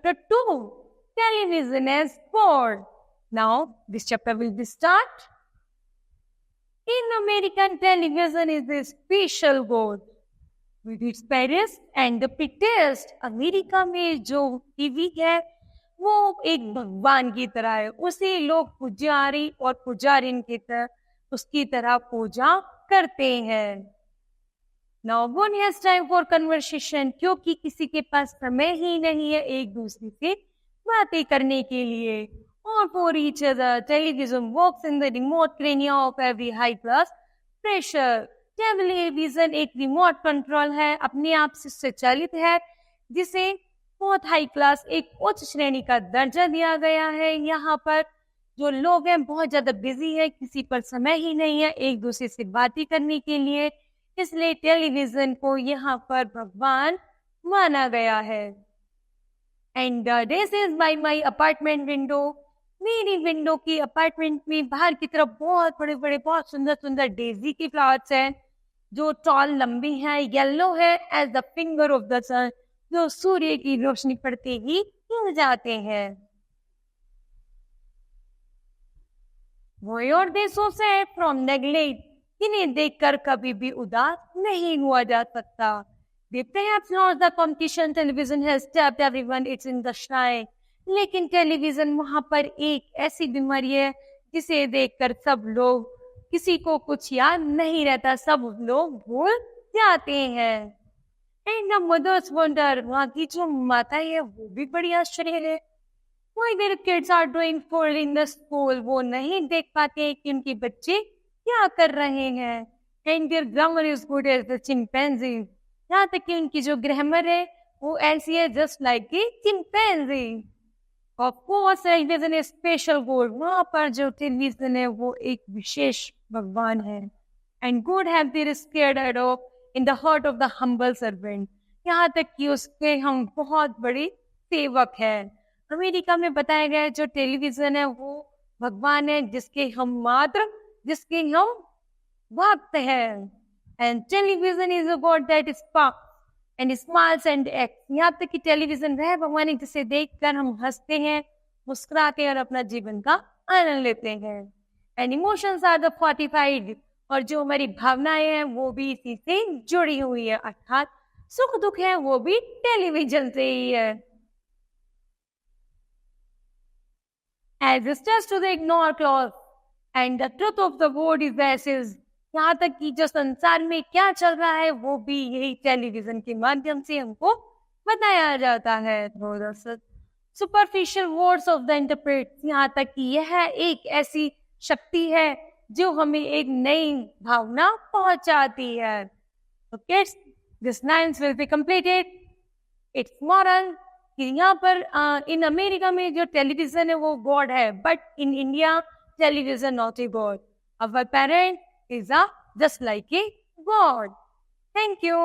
Chapter 2, Television as God. Now, this chapter will be start. In American television is a special God with its parents and the prettiest. America में जो TV है वो एक भगवान की तरह है, उसे लोग पुजारी और पुजारिन की तरह उसकी तरह पूजा करते हैं. Now one has time for conversation, क्योंकि किसी के पास समय ही नहीं है एक दूसरे से बातें करने के लिए. Or for each other, television works in the remote crania of every high class pressure. Television एक रिमोट कंट्रोल है, अपने आप से संचालित है, जिसे बहुत हाई क्लास एक उच्च श्रेणी का दर्जा दिया गया है. यहाँ पर जो लोग हैं बहुत ज्यादा बिजी है, किसी पर समय ही नहीं है एक दूसरे से बातें करने के लिए, इसलिए टेलीविजन को यहाँ पर भगवान माना गया है. And this is by my apartment window. मेरी विंडो की अपार्टमेंट में बाहर की तरफ बहुत बड़े बड़े बहुत सुंदर सुंदर डेजी की फ्लावर्स हैं जो टॉल लंबी हैं, येलो है as the finger of the sun, जो सूर्य की रोशनी पड़ते ही खिल जाते हैं. वो और देशों से फ्रॉम नेग्लेक्ट, इन्हें देखकर कभी भी उदास नहीं हुआ जा सकता. They perhaps lost the competition. Television has stabbed everyone. It's in the shrine. लेकिन टेलीविजन वहां पर एक ऐसी बीमारी है जिसे देखकर सब लोग, किसी को कुछ याद नहीं रहता, सब लोग भूल जाते हैं. एंड द मदर्स वंडर, वहाँ की जो माता है वो भी बड़ी आश्चर्य है. Why their kids are doing poorly in the school. वो नहीं देख पाते कि उनके बच्चे क्या कर रहे हैं. And their grammar is good as the chimpanzee, यहाँ तक कि उनकी जो ग्रामर है वो ऐसी है just like a chimpanzee. Of course television is special God, वहाँ पर जो टेलीविजन है वो एक विशेष भगवान है. And God have their sacred अडॉप in the heart of the humble servant, यहाँ तक कि उसके हम बहुत बड़ी सेवक है. अमेरिका में बताया गया है जो टेलीविजन है वो भगवान है जिसके हम भक्त हैं. And television is a God that is पाक एंड स्माइल्स एंड एक्ट, यहाँ तक कि टेलीविजन वह भगवान है जिसे देखकर हम हंसते हैं, मुस्कुराते हैं और अपना जीवन का आनंद लेते हैं. And emotions are the fortified, और जो हमारी भावनाएं हैं वो भी इसी से जुड़ी हुई है, अर्थात सुख दुख है वो भी टेलीविजन से ही है. As stars to the ignore clause and the truth of the word is as is, यहाँ तक कि जो संसार में क्या चल रहा है वो भी यही टेलीविजन के माध्यम से हमको बताया जाता है. Superficial words of the interpret, यहाँ तक कि यह एक ऐसी शक्ति है जो हमें एक नई भावना पहुंचाती है. So kids, this lines will be completed. It's moral कि यहाँ पर इन अमेरिका में जो टेलीविजन है वो गॉड है, but in India television not a god. Our parent is just like a God. Thank you.